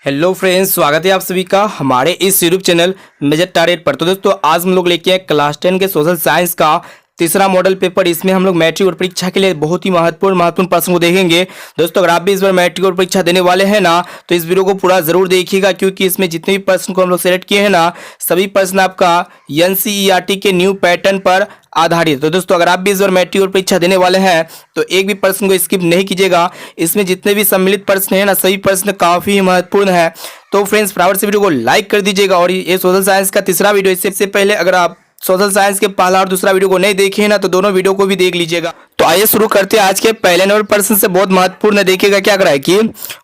Hello friends, स्वागत है आप सभी का हमारे इस यूट्यूब चैनल मेजर टारगेट पर। तो दोस्तों आज हम लोग लेके आए क्लास 10 के सोशल साइंस का तीसरा मॉडल पेपर। इसमें हम लोग मैट्रिक और परीक्षा के लिए बहुत ही महत्वपूर्ण प्रश्न को देखेंगे। दोस्तों अगर आप भी इस बार मैट्रिक और परीक्षा देने वाले हैं ना, तो इस वीडियो को पूरा जरूर देखिएगा, क्योंकि इसमें जितने भी प्रश्न को हम लोग सेलेक्ट किए हैं ना, सभी प्रश्न आपका एनसीईआरटी के न्यू पैटर्न पर आधारित। तो दोस्तों अगर आप भी इस बार मैट्रिक और परीक्षा देने वाले हैं तो एक भी प्रश्न को स्किप नहीं कीजिएगा। इसमें जितने भी सम्मिलित प्रश्न हैं ना, सभी प्रश्न काफी महत्वपूर्ण है। तो फ्रेंड्स फटाफट से वीडियो को लाइक कर दीजिएगा। और ये सोशल साइंस का तीसरा वीडियो, इससे पहले अगर आप सोशल साइंस के पहला और दूसरा वीडियो को नहीं देखे ना, तो दोनों वीडियो को भी देख लीजिएगा। तो आइए शुरू करते हैं आज के पहले नंबर प्रश्न से। बहुत महत्वपूर्ण है, देखिएगा क्या कर रहा है कि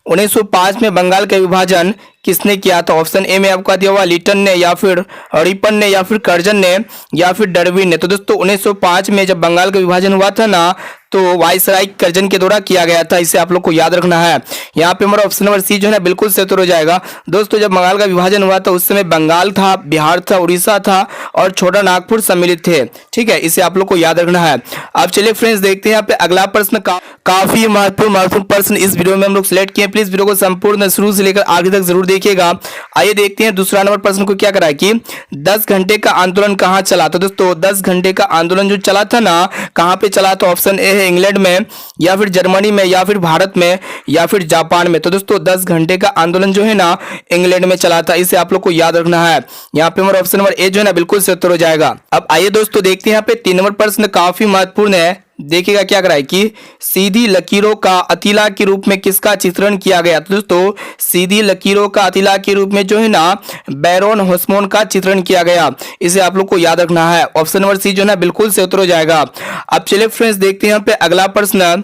1905 में बंगाल का विभाजन किसने किया था। ऑप्शन ए में आपका दिया हुआ लिटन ने, या फिर रिपन ने, या फिर कर्जन ने, या फिर डार्विन ने। तो दोस्तों 1905 में जब बंगाल का विभाजन हुआ था ना, तो वायसराय कर्जन के द्वारा किया गया था। इसे आप लोग को याद रखना है। यहाँ पे हमारा ऑप्शन नंबर सी जो है ना बिल्कुल से उत्तर हो जाएगा। दोस्तों जब बंगाल का विभाजन हुआ था उस समय बंगाल था, बिहार था, उड़ीसा था और छोटा नागपुर सम्मिलित थे। ठीक है, इसे आप लोग को याद रखना है। अब चलिए फ्रेंड्स देखते हैं यहाँ पे अगला प्रश्न। काफी महत्वपूर्ण प्रश्न इस वीडियो में हम लोग सिलेक्ट किए। प्लीज वीडियो को संपूर्ण शुरू से लेकर आगे तक जरूर देखिएगा। आइए देखते हैं दूसरा नंबर प्रश्न को क्या करा है कि 10 घंटे का आंदोलन कहाँ चला। तो दोस्तों 10 घंटे का आंदोलन जो चला था ना, कहाँ पे चला। तो ऑप्शन ए है इंग्लैंड में, या फिर जर्मनी में, या फिर भारत में, या फिर जापान में। तो दोस्तों 10 घंटे का आंदोलन जो है ना इंग्लैंड में चला था। इसे आप लोग को याद रखना है। यहाँ पे हमारा ऑप्शन नंबर ए जो है ना बिल्कुल से उत्तर हो जाएगा। अब आइए दोस्तों देखते हैं यहाँ पे 3 नंबर प्रश्न काफी महत्वपूर्ण है। देखिएगा क्या करा है कि सीधी लकीरों का अतिला के रूप में किसका चित्रण किया गया। तो दोस्तों सीधी लकीरों का अतिला के रूप में जो है ना बैरोन होस्मोन का चित्रण किया गया। इसे आप लोग को याद रखना है। ऑप्शन नंबर सी जो है ना बिल्कुल से उत्तर हो जाएगा। अब चलिए फ्रेंड्स देखते हैं यहाँ पे अगला प्रश्न।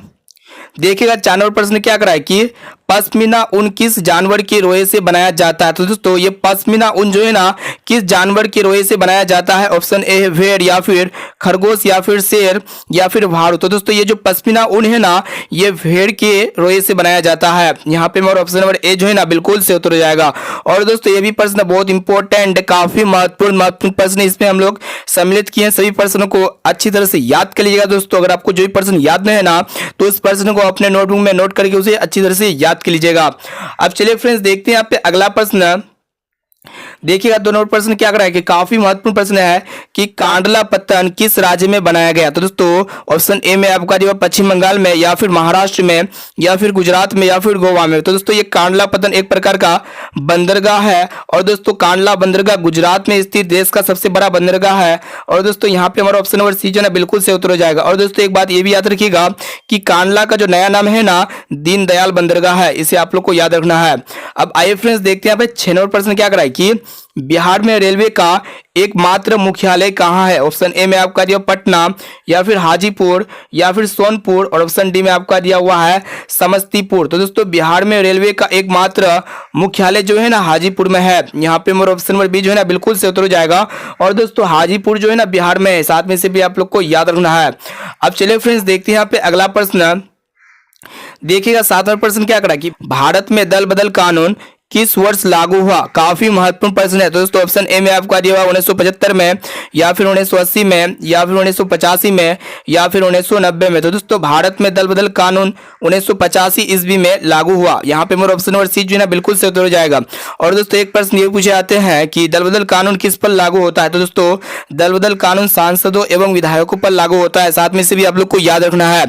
देखिएगा 4 नंबर प्रश्न क्या करा है कि पश्मीना ऊन किस जानवर के रोए से बनाया जाता है। तो दोस्तों ये पश्मीना ऊन जो है ना किस जानवर के रोए से बनाया जाता है। ऑप्शन ए है भेड़, या फिर खरगोश, या फिर शेर, या फिर भालू। तो दोस्तों ये जो पश्मीना ऊन है ना, ये भेड़ के रोए से बनाया जाता है। यहाँ पे हमारा ऑप्शन नंबर ए जो है ना बिल्कुल से उत्तर हो जाएगा। और दोस्तों ये भी प्रश्न बहुत इंपॉर्टेंट, काफी महत्वपूर्ण प्रश्न इसमें हम लोग सम्मिलित किए हैं। सभी प्रश्नों को अच्छी तरह से याद कर लीजिएगा। दोस्तों अगर आपको जो भी प्रश्न याद नहीं है ना, तो उस प्रश्न को अपने नोटबुक में नोट करके उसे अच्छी तरह से याद कर लीजिएगा। अब चलिए फ्रेंड्स देखते हैं यहाँ पे अगला प्रश्न। देखिएगा 2 नंबर प्रश्न क्या कर रहा है कि काफी महत्वपूर्ण प्रश्न है कि कांडला पत्तन किस राज्य में बनाया गया। तो दोस्तों ऑप्शन ए में आपका दिया पश्चिम बंगाल में, या फिर महाराष्ट्र में, या फिर गुजरात में, या फिर गोवा में। तो दोस्तों ये कांडला पत्तन एक प्रकार का बंदरगाह है। और दोस्तों कांडला बंदरगाह गुजरात में स्थित देश का सबसे बड़ा बंदरगाह है। और दोस्तों यहाँ पे हमारा ऑप्शन नंबर सी जो है बिल्कुल से उत्तर हो जाएगा। और दोस्तों एक बात ये भी याद रखिएगा कि कांडला का जो नया नाम है ना, दीनदयाल बंदरगाह है। इसे आप लोग को याद रखना है। अब आइए फ्रेंड्स देखते हैं यहाँ पे 6 नंबर प्रश्न क्या कराए कि बिहार में रेलवे का एकमात्र मुख्यालय कहाँ है। ऑप्शन ए में आपका दिया पटना, या फिर हाजीपुर, या फिर सोनपुर, और ऑप्शन डी में आपका दिया हुआ है समस्तीपुर। तो दोस्तों बिहार में रेलवे का एकमात्र मुख्यालय जो है ना हाजीपुर में है। यहाँ पे मेरा ऑप्शन नंबर बी जो है ना बिल्कुल से उत्तर हो जाएगा। और दोस्तों हाजीपुर जो है ना बिहार में है, साथ में से भी आप लोग को याद रखना है। अब चलिए फ्रेंड्स देखते हैं यहाँ पे अगला प्रश्न। देखिएगा 7वां प्रश्न क्या करा कि भारत में दल बदल कानून किस वर्ष लागू हुआ। काफी महत्वपूर्ण प्रश्न है। तो दोस्तों ऑप्शन ए में आपका दिया हुआ 1975 में, या फिर 1980 में, या फिर 1985 में, या फिर 1990 में। तो दोस्तों भारत में दल बदल कानून 1985 ईस्वी में लागू हुआ। यहाँ पे मेरा ऑप्शन नंबर सी जो है ना बिल्कुल से उत्तर हो जाएगा। और दोस्तों एक प्रश्न ये पूछे जाते हैं कि दल बदल कानून किस पर लागू होता है। तो दोस्तों दल बदल कानून सांसदों एवं विधायकों पर लागू होता है। साथ में से भी आप लोग को याद रखना है।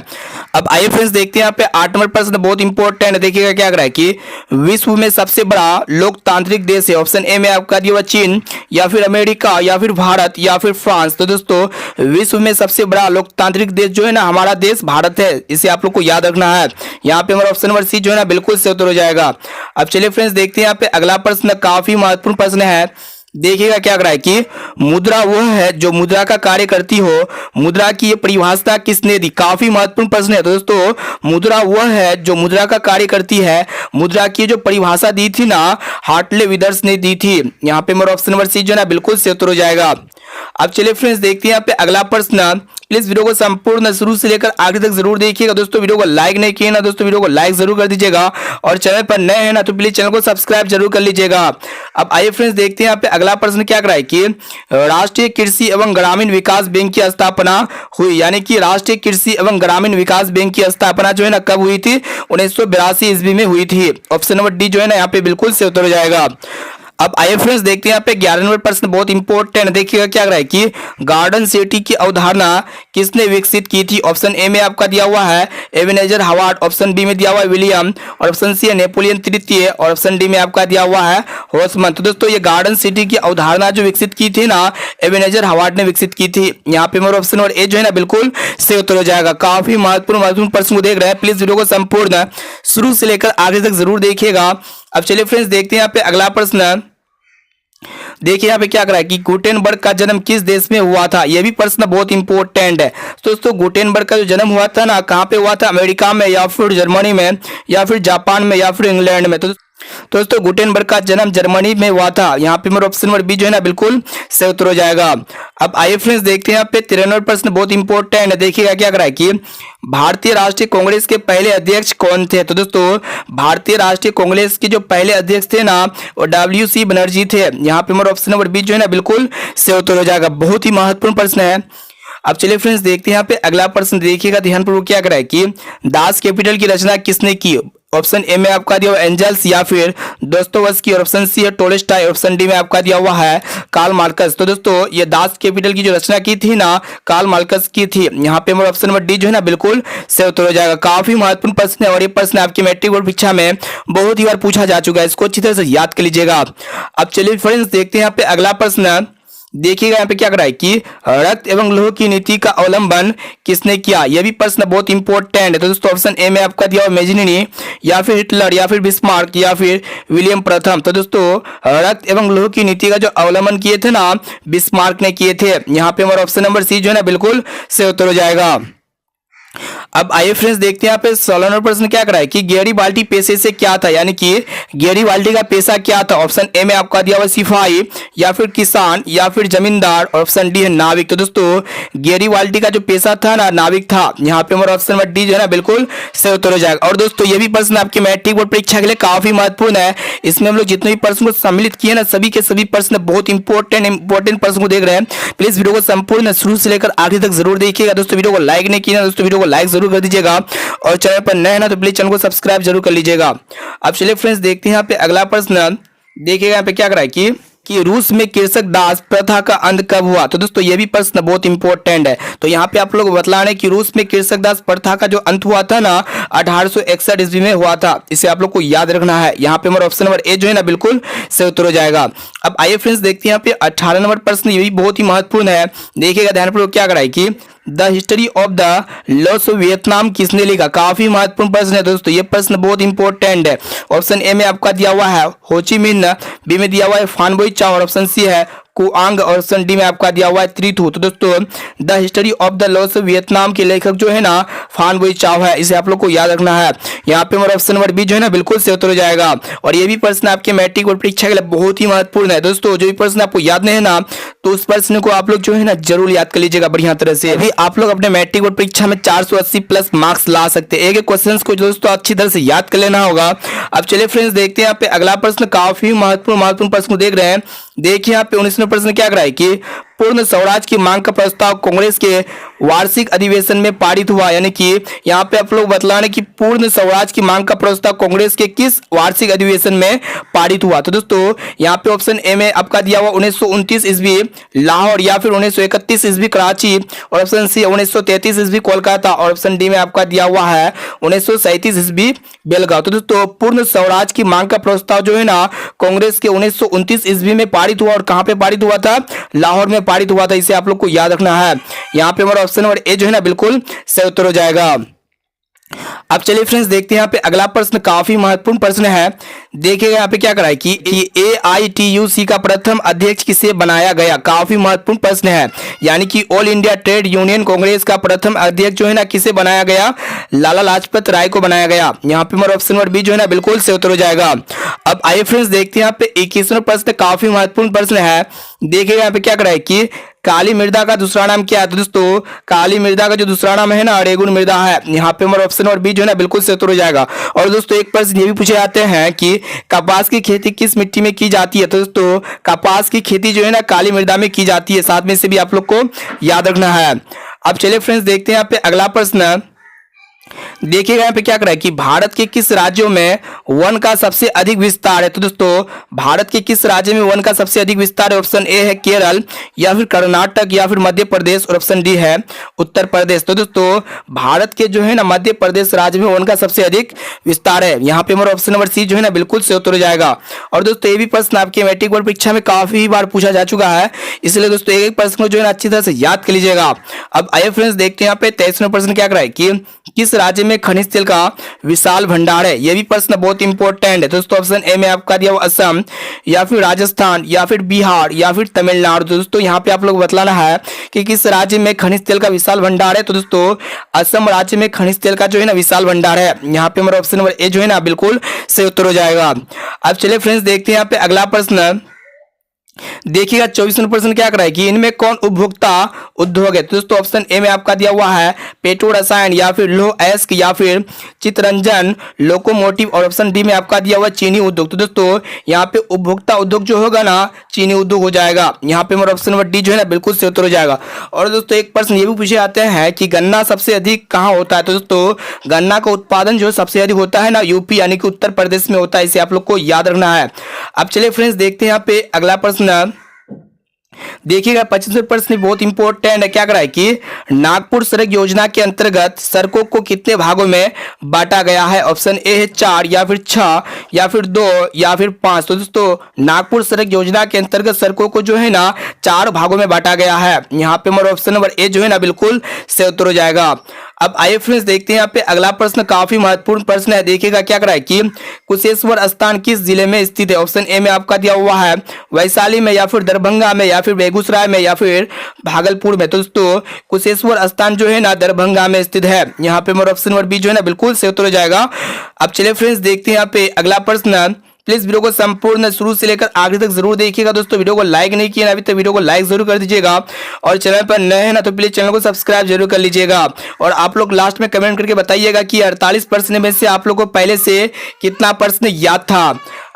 अब आइए फ्रेंड्स देखते हैं यहाँ पे 8 नंबर प्रश्न बहुत इंपॉर्टेंट है। देखिएगा क्या कर रहा है कि विश्व में सबसे बड़ा लोकतांत्रिक देश है। ऑप्शन ए में आपका दिया हुआ चीन, या फिर अमेरिका, या फिर भारत, या फिर फ्रांस। तो दोस्तों विश्व में सबसे बड़ा लोकतांत्रिक देश जो है ना हमारा देश भारत है। इसे आप लोग को याद रखना है। यहाँ पे हमारा ऑप्शन नंबर सी जो है ना बिल्कुल से उत्तर हो जाएगा। अब चलिए फ्रेंड्स देखते हैं यहाँ पे अगला प्रश्न। काफी महत्वपूर्ण प्रश्न है। देखिएगा क्या कर रहा है कि मुद्रा वह है जो मुद्रा का कार्य करती हो। मुद्रा की ये परिभाषा किसने दी। काफी महत्वपूर्ण प्रश्न है। तो दोस्तों मुद्रा वह है जो मुद्रा का कार्य करती है। मुद्रा की जो परिभाषा दी थी ना, हार्टले विदर्स ने दी थी। यहाँ पे मेरा ऑप्शन नंबर सी जो है ना बिल्कुल से उत्तर हो जाएगा। अब चलिए फ्रेंड्स देखते हैं यहाँ पे अगला प्रश्न। प्लीज वीडियो को संपूर्ण शुरू से लेकर आगे तक जरूर देखिएगा दोस्तों। वीडियो को लाइक नहीं किए ना दोस्तों, वीडियो को लाइक जरूर कर दीजिएगा और चैनल पर नए हैं ना तो प्लीज चैनल को सब्सक्राइब जरूर कर लीजिएगा। अब आइए फ्रेंड्स देखते हैं यहाँ पे अगला प्रश्न क्या कराए कि राष्ट्रीय कृषि एवं ग्रामीण विकास बैंक की स्थापना हुई, यानी कि राष्ट्रीय कृषि एवं ग्रामीण विकास बैंक की स्थापना जो है ना कब हुई थी? 1982 ईस्वी में हुई थी। ऑप्शन नंबर डी जो है ना यहाँ पे बिल्कुल से उत्तर हो जाएगा। अब आइए फ्रेंड्स देखते हैं यहाँ पे 11 नंबर प्रश्न बहुत इंपॉर्टेंट, देखिएगा क्या रहा है कि गार्डन सिटी की अवधारणा किसने विकसित की थी? ऑप्शन ए में आपका दिया हुआ है एबेनेजर हावर्ड, ऑप्शन बी में दिया हुआ है विलियम, और ऑप्शन सी है नेपोलियन तृतीय, और ऑप्शन डी में आपका दिया हुआ है होस्मन। तो दोस्तों ये गार्डन सिटी की अवधारणा जो विकसित की थी ना एबेनेजर हावर्ड ने विकसित की थी। यहाँ पे मेरा ऑप्शन नंबर ए जो है ना बिल्कुल से उत्तर हो जाएगा। काफी महत्वपूर्ण प्रश्न को देख रहे हैं, प्लीज वीडियो को संपूर्ण शुरू से लेकर आगे तक जरूर देखिएगा। अब चलिए फ्रेंड्स देखते हैं यहाँ पे अगला प्रश्न। देखिए यहाँ पे क्या करा है कि गुटेनबर्ग का जन्म किस देश में हुआ था? यह भी प्रश्न बहुत इंपॉर्टेंट है दोस्तों। गुटेनबर्ग का जो जन्म हुआ था ना कहाँ पे हुआ था? अमेरिका में, या फिर जर्मनी में, या फिर जापान में, या फिर इंग्लैंड में? तो दोस्तों गुटेनबर्ग का जन्म जर्मनी में हुआ था। यहाँ पे मेरा ऑप्शन नंबर बी जो है ना बिल्कुल सही उत्तर हो जाएगा। अब आइए फ्रेंड्स देखते हैं यहाँ पे 93 प्रश्न बहुत इंपॉर्टेंट है, देखिएगा क्या करा है कि भारतीय राष्ट्रीय कांग्रेस के पहले अध्यक्ष कौन थे? तो दोस्तों भारतीय राष्ट्रीय कांग्रेस के जो पहले अध्यक्ष थे ना वो WC बनर्जी थे। यहाँ पे मेरा ऑप्शन नंबर बी जो है ना बिल्कुल सही उत्तर हो जाएगा। बहुत ही महत्वपूर्ण प्रश्न है। अब चलिए फ्रेंड्स देखते हैं यहाँ पे अगला प्रश्न, देखिएगा ध्यानपूर्वक क्या करा है कि दास कैपिटल की रचना किसने की? ऑप्शन ए में आपका दिया हुआ एंजल्स, या फिर दोस्तोवस्की, और ऑप्शन सी है टोल्स्टॉय, ऑप्शन डी में आपका दिया हुआ है कार्ल मार्कस। तो दोस्तों ये दास कैपिटल की जो रचना की थी ना कार्ल मार्कस की थी। यहाँ पे मेरा ऑप्शन नंबर डी जो है ना बिल्कुल सही उत्तर हो जाएगा। काफी महत्वपूर्ण प्रश्न है और ये प्रश्न आपकी मैट्रिक बोर्ड परीक्षा में बहुत ही बार पूछा जा चुका है, इसको अच्छी तरह से याद कर लीजिएगा। अब चलिए फ्रेंड्स देखते हैं यहाँ पे अगला प्रश्न। देखिएगा यहाँ पे क्या करा है कि रक्त एवं लौह की नीति का अवलंबन किसने किया? यह भी प्रश्न बहुत इंपॉर्टेंट है। तो दोस्तों ऑप्शन ए में आपका दिया हुआ मेजिनी, या फिर हिटलर, या फिर बिस्मार्क, या फिर विलियम प्रथम। तो दोस्तों रक्त एवं लौह की नीति का जो अवलंबन किए थे ना बिस्मार्क ने किए थे। यहाँ पे हमारा ऑप्शन नंबर सी जो है ना बिल्कुल सही उत्तर हो जाएगा। अब आइए फ्रेंड्स देखते हैं यहाँ पे 16 नंबर प्रश्न क्या करा है कि गैरीबाल्डी पेशे से क्या था? यानी कि गैरीबाल्डी का पेशा क्या था? ऑप्शन ए में आपका दिया हुआ सिपाही, या फिर किसान, या फिर जमींदार, और ऑप्शन डी है नाविक। तो दोस्तों गैरीबाल्डी का जो पेशा था ना नाविक था। यहाँ पे हमारा ऑप्शन नंबर डी जो है ना बिल्कुल सही उत्तर हो जाएगा। और दोस्तों ये भी प्रश्न आपके मैट्रिक बोर्ड परीक्षा के लिए काफी महत्वपूर्ण है। इसमें हम लोग जितने भी प्रश्न को सम्मिलित किए ना सभी के सभी प्रश्न बहुत इंपॉर्टेंट प्रश्न को देख रहे हैं। प्लीज वीडियो को संपूर्ण शुरू से लेकर आगे तक जरूर देखिएगा दोस्तों। वीडियो को लाइक नहीं किया दोस्तों, वीडियो को लाइक जरूर कर दीजिएगा और चैनल पर नए हैं ना तो प्लीज चैनल को सब्सक्राइब जरूर कर लीजिएगा। अब चलिए फ्रेंड्स देखते हैं यहाँ पे अगला प्रश्न। देखिएगा यहाँ पे क्या करा है कि रूस में कृषक दास प्रथा का अंत कब हुआ? तो दोस्तों ये भी प्रश्न बहुत इंपॉर्टेंट है। तो यहाँ पे आप लोग बतला रहे हैं कि रूस में कृषक दास प्रथा का जो अंत हुआ था ना 1861 ईस्वी में हुआ था। इसे आप लोग को याद रखना है। यहाँ पे हमारा ऑप्शन नंबर ए जो है ना बिल्कुल सही उत्तर हो जाएगा। अब आइए फ्रेंड्स देखते हैं यहाँ पे 18 नंबर प्रश्न, ये भी बहुत ही महत्वपूर्ण है। देखिएगा ध्यानपूर्वक क्या कराए कि the history of the loss of Vietnam किसने लिखा? काफी महत्वपूर्ण प्रश्न है दोस्तों, ये प्रश्न बहुत इंपॉर्टेंट है। ऑप्शन ए में आपका दिया हुआ है हो ची मिन्ह, बी में दिया हुआ है फान बोई चाओ, और ऑप्शन सी है कुआंग, और ऑप्शन डी में आपका दिया हुआ है त्रिथु। तो दोस्तों the history of the loss of Vietnam के लेखक जो है ना फान बोई चाओ है, इसे आप लोग को याद रखना है। यहाँ पे हमारा ऑप्शन नंबर बी जो है ना बिल्कुल सही उत्तर हो जाएगा। और ये भी प्रश्न आपके मैट्रिक बोर्ड परीक्षा के लिए बहुत ही महत्वपूर्ण है दोस्तों। जो भी प्रश्न आपको याद नहीं है ना तो उस प्रश्न को आप लोग जो है ना जरूर याद कर लीजिएगा बढ़िया तरह से। अभी आप लोग अपने मैट्रिक बोर्ड परीक्षा में 480 प्लस मार्क्स ला सकते हैं। एक क्वेश्चन को दोस्तों अच्छी तरह से याद कर लेना होगा। अब चलिए फ्रेंड्स देखते हैं यहाँ पे अगला प्रश्न, काफी महत्वपूर्ण प्रश्न को देख रहे हैं। देखिए यहाँ पे 19वें प्रश्न क्या कराए कि पूर्ण स्वराज की मांग का प्रस्ताव कांग्रेस के वार्षिक अधिवेशन में पारित हुआ। यानी कि यहाँ पे आप लोग बतला रहे कि पूर्ण स्वराज की मांग का प्रस्ताव कांग्रेस के किस वार्षिक अधिवेशन में पारित हुआ? तो दोस्तों यहाँ पे ऑप्शन ए में आपका दिया हुआ 1929 ईस्वी लाहौर, या फिर 1931 ईस्वी कराची, और ऑप्शन सी 1933 ईस्वी कोलकाता, और ऑप्शन डी में आपका दिया हुआ है 1937 ईस्वी बेलगांव। तो दोस्तों पूर्ण स्वराज की मांग का प्रस्ताव जो है ना कांग्रेस के 1929 ईस्वी में पारित हुआ। और कहां पे पारित हुआ था? लाहौर में पारित हुआ था। इसे आप लोग को याद रखना है। यहाँ पे हमारा ऑप्शन नंबर ए जो है ना बिल्कुल सही उत्तर हो जाएगा। अब चलिए फ्रेंड्स देखते हैं यहाँ पे अगला प्रश्न, काफी महत्वपूर्ण प्रश्न है। देखिएगा यहाँ पे क्या कराए कि AITUC का प्रथम अध्यक्ष किसे बनाया गया? काफी महत्वपूर्ण प्रश्न है। यानी कि all India trade union Congress का प्रथम अध्यक्ष जो है ना किसे बनाया गया? लाला लाजपत राय को बनाया गया। यहाँ पे हमारा ऑप्शन नंबर बी जो है ना बिल्कुल सही उत्तर हो जाएगा। अब आइए फ्रेंड्स देखते हैं यहाँ पे 21वां प्रश्न, काफी महत्वपूर्ण प्रश्न है। देखिएगा यहाँ पे क्या कराए कि काली मृदा का दूसरा नाम क्या है? तो दोस्तों काली मृदा का जो दूसरा नाम है ना रेगुन मृदा है। यहाँ पे हमारा ऑप्शन नंबर बी जो है ना बिल्कुल सही उत्तर हो जाएगा। और दोस्तों एक प्रश्न ये भी पूछे जाते हैं कि कपास की खेती किस मिट्टी में की जाती है? तो दोस्तों कपास की खेती जो है ना काली मृदा में की जाती है, साथ में से भी आप लोग को याद रखना है। अब चलिए फ्रेंड्स देखते हैं यहाँ पे अगला प्रश्न। देखिएगा यहाँ पे क्या कर रहा है कि भारत के किस राज्यों में वन का सबसे अधिक विस्तार है? तो दोस्तों भारत के किस राज्य में वन का सबसे अधिक विस्तार है? ऑप्शन ए है केरल, या फिर कर्नाटक, या फिर मध्य प्रदेश, और ऑप्शन डी है उत्तर प्रदेश। तो दोस्तों भारत के जो है ना मध्य प्रदेश राज्य में वन का सबसे अधिक विस्तार है। यहाँ पे हमारा ऑप्शन नंबर सी जो है ना बिल्कुल सही उत्तर हो जाएगा। और दोस्तों ये भी प्रश्न आपके मैट्रिक बोर्ड परीक्षा में काफी बार पूछा जा चुका है, इसलिए दोस्तों एक प्रश्न को जो है ना अच्छी तरह से याद कर लीजिएगा। अब आइए फ्रेंड्स देखते हैं यहाँ पे 23वां प्रश्न क्या कर रहा है कि किस राज्य में खनिज तेल का विशाल भंडार है? यह भी प्रश्न बहुत इंपॉर्टेंट है। दोस्तों ऑप्शन ए में आपका दिया हुआ असम, या फिर राजस्थान, या फिर बिहार, या फिर तमिलनाडु। दोस्तों यहाँ पे आप लोग बतलाना है कि किस राज्य में खनिज तेल का विशाल भंडार है। तो दोस्तों असम राज्य में खनिज तेल का जो है ना विशाल भंडार है। यहाँ पे हमारा ऑप्शन नंबर ए जो है ना बिल्कुल सही उत्तर हो जाएगा। अब चलिए फ्रेंड्स देखते हैं यहाँ पे अगला प्रश्न। देखिएगा 24वां प्रश्न क्या कर रहा है कि इनमें कौन उपभोक्ता उद्योग है? तो दोस्तों ऑप्शन ए में आपका दिया हुआ है पेट्रो रसायन, या फिर लौह अयस्क, या फिर चित्ररंजन लोकोमोटिव, और ऑप्शन डी में आपका दिया हुआ चीनी उद्योग। तो दोस्तों यहाँ पे उपभोक्ता उद्योग जो होगा ना चीनी उद्योग हो जाएगा। यहाँ पे हमारा ऑप्शन नंबर डी जो है ना बिल्कुल सही उत्तर हो जाएगा। और दोस्तों एक प्रश्न ये भी पूछे जाते हैं कि गन्ना सबसे अधिक कहाँ होता है? तो दोस्तों गन्ना का उत्पादन जो सबसे अधिक होता है ना यूपी यानी कि उत्तर प्रदेश में होता है, इसे आप लोग को याद रखना है। अब चलिए फ्रेंड्स देखते हैं यहाँ पे अगला प्रश्न। देखिएगा 25वां प्रश्न बहुत इंपॉर्टेंट है। क्या कर रहा है कि नागपुर सड़क योजना के अंतर्गत सड़कों को कितने भागों में बांटा गया है? ऑप्शन ए है 4, या फिर 6, या फिर 2, या फिर 5। तो दोस्तों नागपुर सड़क योजना के अंतर्गत सड़कों को जो है ना 4 भागों में बांटा गया है। यहाँ पे हमारा ऑप्शन नंबर ए जो है ना बिल्कुल सही उत्तर हो जाएगा। अब आइए फ्रेंड्स देखते हैं यहाँ पे अगला प्रश्न, काफी महत्वपूर्ण प्रश्न है। देखिएगा क्या कर रहा है कि कुशेश्वर स्थान किस जिले में स्थित है? ऑप्शन ए में आपका दिया हुआ है वैशाली में, या फिर दरभंगा में, या फिर बेगूसराय में, या फिर भागलपुर में। तो दोस्तों कुशेश्वर स्थान जो है ना दरभंगा में स्थित है। यहाँ पे हमारा ऑप्शन नंबर बी जो है ना बिल्कुल सही उत्तर हो जाएगा। अब चलिए फ्रेंड्स देखते हैं यहाँ पे अगला प्रश्न। प्लीज वीडियो को संपूर्ण शुरू से लेकर आखिर तक जरूर देखिएगा। दोस्तों वीडियो को लाइक नहीं किया अभी तक वीडियो को लाइक जरूर कर दीजिएगा, और चैनल पर नए हैं ना तो प्लीज चैनल को सब्सक्राइब जरूर कर लीजिएगा। और आप लोग लास्ट में कमेंट करके बताइएगा कि 48 प्रश्न में से आप लोग को पहले से कितना प्रश्न याद था।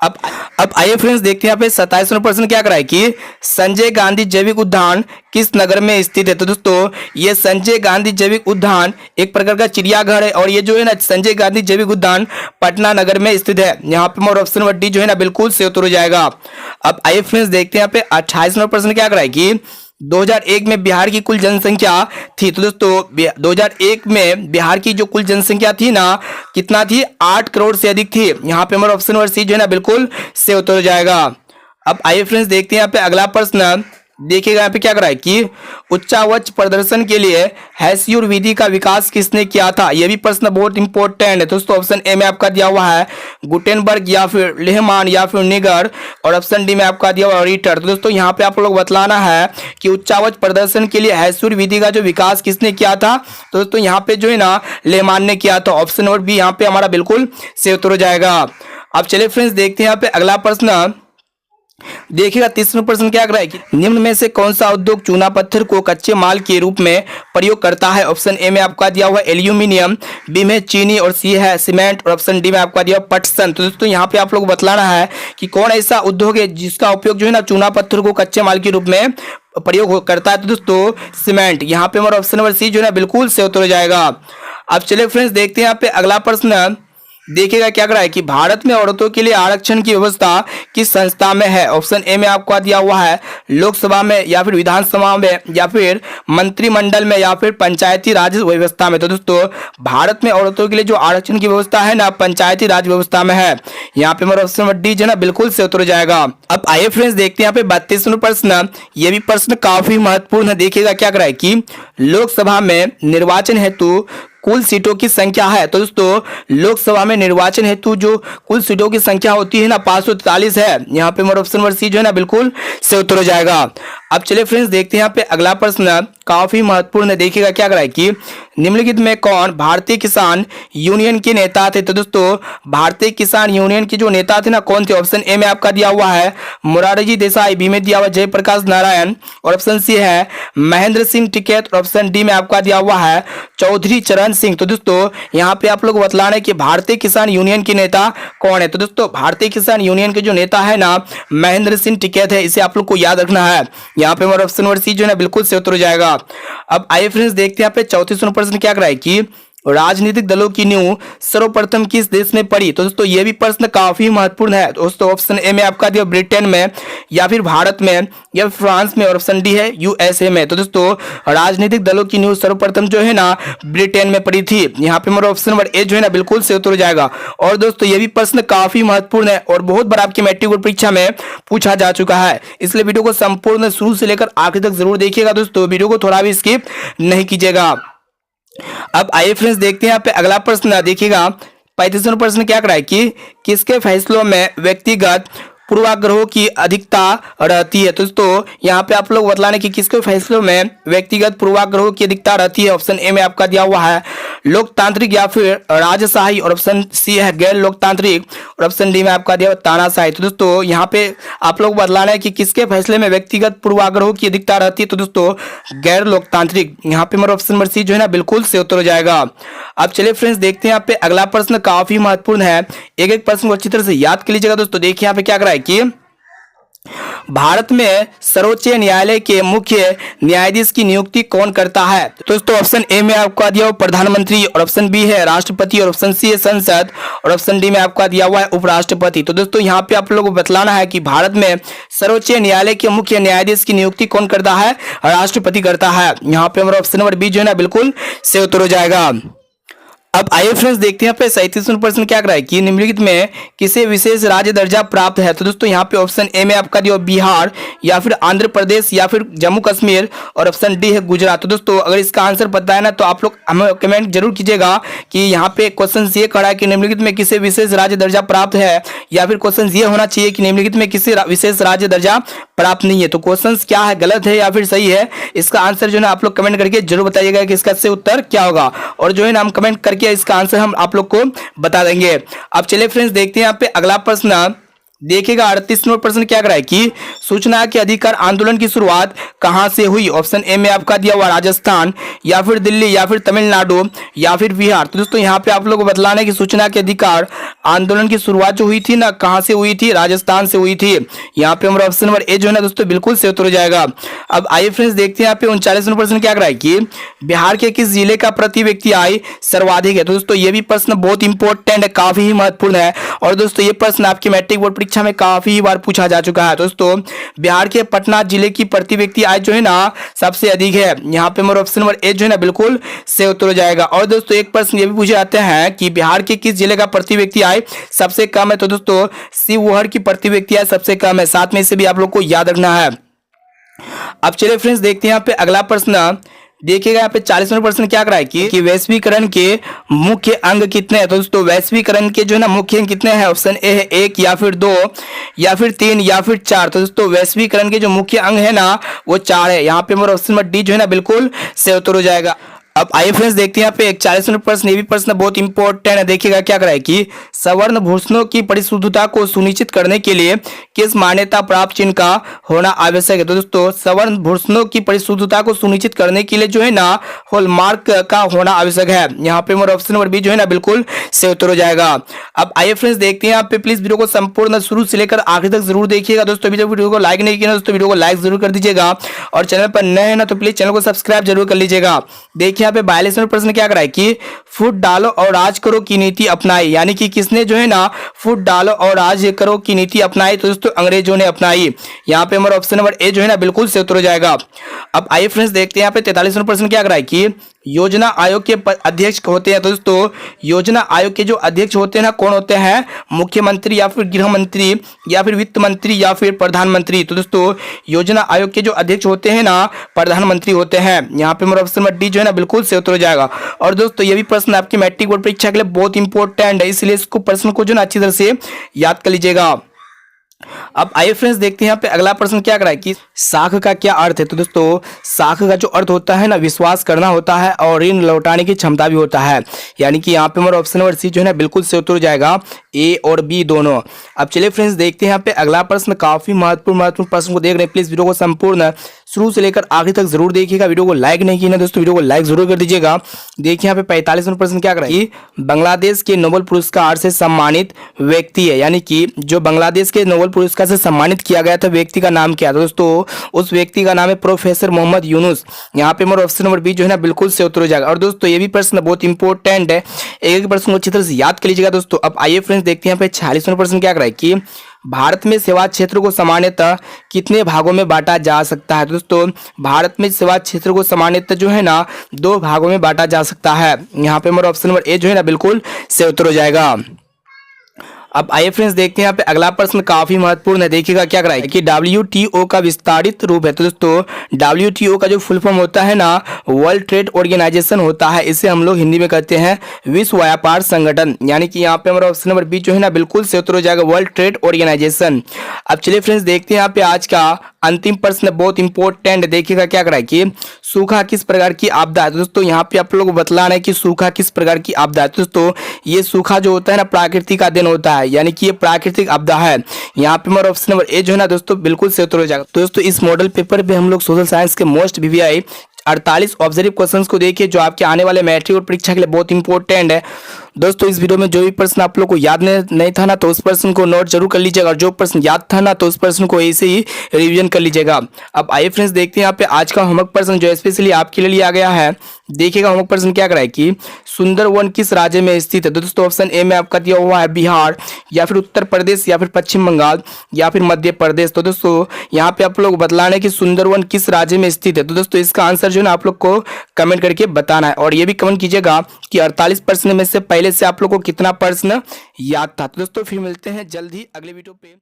अब आइए फ्रेंड्स देखते हैं यहाँ पे 27वां प्रश्न क्या कर रहा है कि संजय गांधी जैविक उद्यान किस नगर में स्थित है? तो दोस्तों ये संजय गांधी जैविक उद्यान एक प्रकार का चिड़ियाघर है, और ये जो है ना संजय गांधी जैविक उद्यान पटना नगर में स्थित है। यहाँ पे हमारा ऑप्शन नंबर डी जो है ना बिल्कुल सही उत्तर हो जाएगा। अब आइए फ्रेंड्स देखते हैं यहाँ पे 28वां प्रश्न क्या कर रहा है कि 2001 में बिहार की कुल जनसंख्या थी। तो दोस्तों 2001 में बिहार की जो कुल जनसंख्या थी ना कितना थी? 8 करोड़ से अधिक थी। यहाँ पे हमारा ऑप्शन नंबर सी जो है ना बिल्कुल सही उत्तर हो जाएगा। अब आइए फ्रेंड्स देखते हैं यहाँ पे अगला प्रश्न। देखिएगा यहाँ पे क्या कर रहा है कि उच्चावच प्रदर्शन के लिए हैस्यूर विधि का विकास किसने किया था? यह भी प्रश्न बहुत इंपॉर्टेंट है। दोस्तों ऑप्शन ए में आपका दिया हुआ है गुटेनबर्ग, या फिर लेहमान, या फिर निगर, और ऑप्शन डी में आपका दिया हुआ रिटर। तो दोस्तों यहाँ पे आप लोग बतलाना है कि उच्चावच प्रदर्शन के लिए हैस्यूर विधि का जो विकास किसने किया था? तो दोस्तों यहाँ पे जो है ना लेहमान ने किया था। ऑप्शन नंबर बी यहाँ पे हमारा बिल्कुल सही उत्तर हो जाएगा। अब चलिए फ्रेंड्स देखते हैं यहाँ पे अगला प्रश्न। देखिएगा 30वां प्रश्न क्या कर रहा है कि निम्न में से कौन सा उद्योग चूना पत्थर को कच्चे माल के रूप में प्रयोग करता है? ऑप्शन ए में आपका दिया हुआ एल्यूमिनियम, बी में चीनी, और सी है सीमेंट, और ऑप्शन डी में आपका दिया पटसन। तो दोस्तों यहाँ पे आप लोग बतलाना है कि कौन ऐसा उद्योग है जिसका उपयोग जो है ना चूना पत्थर को कच्चे माल के रूप में प्रयोग करता है? तो दोस्तों सीमेंट। यहाँ पे हमारा ऑप्शन नंबर सी जो है ना बिल्कुल सही उत्तर हो जाएगा। अब चलिए फ्रेंड्स देखते हैं यहाँ पे अगला प्रश्न। देखिएगा क्या कर रहा है कि भारत में औरतों के लिए आरक्षण की व्यवस्था किस संस्था में है? ऑप्शन ए में आपको दिया हुआ है लोकसभा में, या फिर विधानसभा में, या फिर मंत्रिमंडल में, या फिर पंचायती राज व्यवस्था में। तो दोस्तों भारत में औरतों के लिए जो आरक्षण की व्यवस्था है ना पंचायती राज व्यवस्था में है। यहाँ पे हमारा ऑप्शन नंबर डी जो है ना बिल्कुल से उत्तर हो जाएगा। अब आइए फ्रेंड्स देखते हैं यहाँ पे 32वां प्रश्न। ये भी प्रश्न काफी महत्वपूर्ण है। देखिएगा क्या कर रहा है कि लोकसभा में निर्वाचन हेतु कुल सीटों की संख्या है। तो दोस्तों लोकसभा में निर्वाचन हेतु जो कुल सीटों की संख्या होती है ना 543 है। यहाँ पे हमारा ऑप्शन नंबर सी जो है ना बिल्कुल सही उत्तर हो जाएगा। अब चलिए फ्रेंड्स देखते हैं यहाँ पे अगला प्रश्न, काफी महत्वपूर्ण है। देखिएगा क्या करा है कि निम्नलिखित में कौन भारतीय किसान यूनियन के नेता थे। तो दोस्तों भारतीय किसान यूनियन के जो नेता थे ना कौन थे। ऑप्शन ए में आपका दिया हुआ है मोरारजी देसाई, बी में दिया हुआ जयप्रकाश नारायण, और ऑप्शन सी है महेंद्र सिंह टिकैत, और ऑप्शन डी में आपका दिया हुआ है चौधरी चरण सिंह। तो दोस्तों यहाँ पे आप लोग बतलाना है कि भारतीय किसान यूनियन के नेता कौन है। तो दोस्तों भारतीय किसान यूनियन के जो नेता है ना महेंद्र सिंह टिकैत है, इसे आप लोग को याद रखना है। यहाँ पे हमारा ऑप्शन नंबर सी जो है ना बिल्कुल से उत्तर हो जाएगा। अब आइए फ्रेंड्स देखते हैं यहाँ पे 34वां प्रश्न क्या कराए कि राजनीतिक दलों की नींव सर्वप्रथम किस देश में पड़ी। तो दोस्तों ये भी प्रश्न काफी महत्वपूर्ण है। दोस्तों ऑप्शन ए में आपका दिया ब्रिटेन में, या फिर भारत में, या फ्रांस में, और ऑप्शन डी है यूएसए में। तो दोस्तों राजनीतिक दलों की नींव सर्वप्रथम जो है ना ब्रिटेन में पड़ी थी। यहाँ पे हमारा ऑप्शन नंबर ए जो है ना बिल्कुल से उत्तर हो जाएगा। और दोस्तों ये भी प्रश्न काफी महत्वपूर्ण है और बहुत बार आपकी मैट्रिक बोर्ड परीक्षा में पूछा जा चुका है, इसलिए वीडियो को संपूर्ण शुरू से लेकर आखिर तक जरूर देखिएगा। दोस्तों वीडियो को थोड़ा भी स्किप नहीं कीजिएगा। अब आइए फ्रेंड्स देखते हैं यहाँ पे अगला प्रश्न। देखिएगा 35वां प्रश्न क्या कराए कि किसके फैसलों में व्यक्तिगत पूर्वाग्रहों की अधिकता रहती है। तो दोस्तों यहाँ पे आप लोग बतलाने कि किसके फैसलों में व्यक्तिगत पूर्वाग्रहों की अधिकता रहती है। ऑप्शन ए में आपका दिया हुआ है लोकतांत्रिक या फिर राजशाही, और ऑप्शन सी है गैर लोकतांत्रिक, और ऑप्शन डी में आपका दिया हुआ तानाशाही। तो दोस्तों यहाँ पे आप लोग बतलाना है कि किसके फैसले में व्यक्तिगत पूर्वाग्रहों की अधिकता रहती है। तो दोस्तों गैर लोकतांत्रिक। यहाँ पे हमारा ऑप्शन नंबर सी जो है ना बिल्कुल से उत्तर हो जाएगा। अब चलिए फ्रेंड्स देखते हैं यहाँ पे अगला प्रश्न, काफी महत्वपूर्ण है, एक एक प्रश्न को अच्छी तरह से याद कर लीजिएगा। दोस्तों देखिए यहाँ पे क्या कराए कि भारत में सर्वोच्च न्यायालय के मुख्य न्यायाधीश की नियुक्ति कौन करता है। तो दोस्तों ऑप्शन ए में आपका दिया हुआ प्रधानमंत्री, और ऑप्शन बी है राष्ट्रपति, और ऑप्शन सी है संसद, और ऑप्शन डी में आपका दिया हुआ है उपराष्ट्रपति। तो दोस्तों यहाँ पे आप लोगों को बतलाना है कि भारत में सर्वोच्च न्यायालय के मुख्य न्यायाधीश की नियुक्ति कौन करता है। राष्ट्रपति करता है। यहाँ पे हमारा ऑप्शन नंबर बी जो है ना बिल्कुल से उत्तर हो जाएगा। अब आइए फ्रेंड्स देखते हैं यहाँ पे 37वां प्रश्न क्या कराए कि निम्नलिखित में किसे विशेष राज्य दर्जा प्राप्त है। तो दोस्तों यहाँ पे ऑप्शन ए में आपका दिया बिहार, या फिर आंध्र प्रदेश, या फिर जम्मू कश्मीर, और ऑप्शन डी है गुजरात। तो दोस्तों अगर इसका आंसर पता है ना तो आप लोग हमें कमेंट जरूर कीजिएगा कि यहाँ पे क्वेश्चन ये करा है कि निम्नलिखित में किसे विशेष राज्य दर्जा प्राप्त है, या फिर क्वेश्चन ये होना चाहिए कि निम्नलिखित में किसी विशेष राज्य दर्जा प्राप्त नहीं है। तो क्वेश्चन क्या है, गलत है या फिर सही है, इसका आंसर जो है ना आप लोग कमेंट करके जरूर बताइएगा कि इसका से उत्तर क्या होगा, और जो है ना हम कमेंट करके इसका आंसर हम आप लोग को बता देंगे। अब चलिए फ्रेंड्स देखते हैं यहाँ पे अगला प्रश्न। देखिएगा 38वां प्रश्न क्या कराए कि सूचना के अधिकार आंदोलन की शुरुआत कहां से हुई। ऑप्शन ए में आपका दिया हुआ राजस्थान, या फिर दिल्ली, या फिर तमिलनाडु, या फिर बिहार। तो दोस्तों यहाँ पे आप लोग को बतलाना है कि सूचना के अधिकार आंदोलन की शुरुआत जो हुई थी ना कहां से हुई थी, राजस्थान से हुई थी। यहाँ पे हमारा ऑप्शन नंबर ए जो है ना दोस्तों बिल्कुल से उत्तर हो जाएगा। अब आइए फ्रेंड्स देखते हैं यहाँ पे 39वां प्रश्न क्या कराए कि बिहार के किस जिले का प्रति व्यक्ति आय सर्वाधिक है। तो दोस्तों ये भी प्रश्न बहुत इंपॉर्टेंट है, काफी ही महत्वपूर्ण है, और दोस्तों ये प्रश्न आपके मैट्रिक बोर्ड परीक्षा में काफी बार पूछा जा चुका है। दोस्तों बिहार के पटना जिले की प्रति व्यक्ति आय जो है ना सबसे अधिक है। यहाँ पे हमारा ऑप्शन नंबर ए जो है ना बिल्कुल से उत्तर हो जाएगा। और दोस्तों एक प्रश्न ये भी पूछे जाते हैं कि बिहार के किस जिले का प्रति व्यक्ति आय सबसे कम है। तो दोस्तों शिवहर की प्रति व्यक्ति आय सबसे कम है, साथ में इसे भी आप लोग को याद रखना है। अब चलिए फ्रेंड्स देखते हैं यहाँ पे अगला प्रश्न। देखिएगा यहाँ पे 40वां प्रश्न क्या कराए कि वैश्वीकरण के मुख्य अंग कितने हैं। तो दोस्तों वैश्वीकरण के जो है ना मुख्य अंग कितने हैं। ऑप्शन ए है 1, या फिर 2, या फिर 3, या फिर 4। तो दोस्तों वैश्वीकरण के जो मुख्य अंग है ना वो 4 है। यहाँ पे हमारा ऑप्शन नंबर डी जो है ना बिल्कुल से उत्तर हो जाएगा। अब आइए फ्रेंड्स देखते हैं यहाँ पे 41वां प्रश्न। ये भी प्रश्न बहुत इंपॉर्टेंट है। देखिएगा क्या कराए कि सवर्ण भूषणों की परिशुद्धता को सुनिश्चित करने के लिए किस मान्यता प्राप्त चिन्ह का होना आवश्यक है। तो दोस्तों सवर्ण भूषणों की परिशुद्धता को सुनिश्चित करने के लिए जो है ना हॉलमार्क का होना आवश्यक है। यहाँ पे हमारा ऑप्शन नंबर बी जो है ना बिल्कुल से उत्तर हो जाएगा। अब आइए फ्रेंड्स देखते हैं यहाँ पे, प्लीज वीडियो को संपूर्ण शुरू से लेकर आखिर तक जरूर देखिएगा। दोस्तों अभी तक वीडियो को लाइक नहीं किया दोस्तों वीडियो को लाइक जरूर कर दीजिएगा, और चैनल पर नए हैं ना तो प्लीज चैनल को सब्सक्राइब जरूर कर लीजिएगा। देखिए यहाँ पे 42वां प्रश्न क्या कराए कि फुट डालो और राज करो की नीति अपनाई, यानी कि किसने जो है ना फुट डालो और राज करो की नीति अपनाई। तो दोस्तों अंग्रेजों ने अपनाई। यहाँ पे हमारा ऑप्शन नंबर ए जो है ना बिल्कुल से उत्तर हो जाएगा। अब आइए फ्रेंड्स देखते हैं यहाँ पे 43वां प्रश्न क्या कराए कि योजना आयोग के अध्यक्ष होते हैं। तो दोस्तों योजना आयोग के जो अध्यक्ष होते हैं ना कौन होते हैं, मुख्यमंत्री, या फिर गृह मंत्री, या फिर वित्त मंत्री, या फिर प्रधानमंत्री। तो दोस्तों योजना आयोग के जो अध्यक्ष होते हैं ना प्रधानमंत्री होते हैं। यहाँ पे हमारा ऑप्शन नंबर डी जो है ना बिल्कुल से उत्तर हो जाएगा। और दोस्तों ये भी प्रश्न आपकी मैट्रिक बोर्ड परीक्षा के लिए बहुत इंपॉर्टेंट है, इसलिए इसको प्रश्न को जो ना अच्छी तरह से याद कर लीजिएगा। अब आइए फ्रेंड्स देखते हैं यहाँ पे अगला प्रश्न क्या कर रहा है कि साख का क्या अर्थ है। तो दोस्तों साख का जो अर्थ होता है ना, विश्वास करना होता है और ऋण लौटाने की क्षमता भी होता है। यानी कि यहाँ पे हमारा ऑप्शन नंबर सी जो है ना बिल्कुल से उत्तर हो जाएगा, ए और बी दोनों। अब चलिए फ्रेंड्स देखते हैं यहाँ पे अगला प्रश्न, काफी महत्वपूर्ण प्रश्न को देख रहे हैं। प्लीज वीडियो को संपूर्ण शुरू से लेकर आखिर तक जरूर देखिएगा। वीडियो को लाइक नहीं किया ना दोस्तों, वीडियो को लाइक जरूर कर दीजिएगा। देखिए यहाँ पे 45वां प्रश्न क्या कर रहा है कि बांग्लादेश के नोबेल पुरस्कार से सम्मानित व्यक्ति है। यानी कि जो बांग्लादेश के नोबेल पुरस्कार से सम्मानित किया गया था व्यक्ति का नाम क्या था। दोस्तों उस व्यक्ति का नाम है प्रोफेसर मोहम्मद यूनुस। यहाँ पे हमारा ऑप्शन नंबर बी जो है ना बिल्कुल से उत्तर हो जाएगा। और दोस्तों ये भी प्रश्न बहुत इंपॉर्टेंट है, एक प्रश्न को अच्छी तरह से याद कर लीजिएगा दोस्तों। अब आइए फ्रेंड्स देखते हैं यहाँ पे 46वां प्रश्न क्या कर रहा है कि भारत में सेवा क्षेत्र को सामान्यतः कितने भागों में बांटा जा सकता है। दोस्तों भारत में सेवा क्षेत्र को सामान्यतः जो है ना 2 भागों में बांटा जा सकता है। यहाँ पे हमारा ऑप्शन नंबर ए जो है ना बिल्कुल से उत्तर हो जाएगा। अब आइए फ्रेंड्स देखते हैं यहाँ पे अगला प्रश्न, काफी महत्वपूर्ण है। देखिएगा क्या कराएगा कि WTO का विस्तारित रूप है। तो दोस्तों WTO का जो फुल फॉर्म होता है ना, वर्ल्ड ट्रेड ऑर्गेनाइजेशन होता है। इसे हम लोग हिंदी में कहते हैं विश्व व्यापार संगठन। यानी कि यहाँ पे हमारा ऑप्शन नंबर बी जो है ना बिल्कुल से उत्तर हो जाएगा, वर्ल्ड ट्रेड ऑर्गेनाइजेशन। अब चलिए फ्रेंड्स देखते हैं यहाँ पे आज का अंतिम प्रश्न, बहुत इंपॉर्टेंट। देखिएगा क्या कराए कि सूखा किस प्रकार की आपदा है। तो दोस्तों यहाँ पे आप लोग को बतलाना है कि सूखा किस प्रकार की आपदा है। तो दोस्तों ये सूखा जो होता है ना प्राकृतिक का दिन होता है, यानी कि ये प्राकृतिक आपदा है। यहाँ पे हमारा ऑप्शन नंबर ए जो है ना दोस्तों बिल्कुल से उत्तर हो जाएगा। तो दोस्तों इस मॉडल पेपर पे हम लोग सोशल साइंस के मोस्ट VVI 48 ऑब्जर्व क्वेश्चंस को देखिए, जो आपके आने वाले मैट्रिक और परीक्षा के लिए बहुत इंपॉर्टेंट है। दोस्तों इस वीडियो में जो भी प्रश्न आप लोग को याद नहीं था ना, तो उस प्रश्न को नोट जरूर कर लीजिएगा, और जो प्रश्न याद था ना तो उस प्रश्न को ऐसे ही रिवीजन कर लीजिएगा। अब आइए फ्रेंड्स देखते हैं यहाँ पे आज का होमवर्क प्रश्न जो स्पेशली आपके लिए लिया गया है। देखिएगा होमवर्क प्रश्न क्या कराए कि सुंदरवन किस राज्य में स्थित है। तो दोस्तों ऑप्शन ए में आपका दिया हुआ है बिहार, या फिर उत्तर प्रदेश, या फिर पश्चिम बंगाल, या फिर मध्य प्रदेश। तो दोस्तों यहाँ पे आप लोग बतलाना है कि सुंदरवन किस राज्य में स्थित है। तो दोस्तों इसका आंसर जो है ना आप लोग को कमेंट करके बताना है, और ये भी कमेंट कीजिएगा कि 48 प्रश्न में से पहले से आप लोग को कितना प्रश्न याद था। तो दोस्तों फिर मिलते हैं जल्द ही अगले वीडियो पे।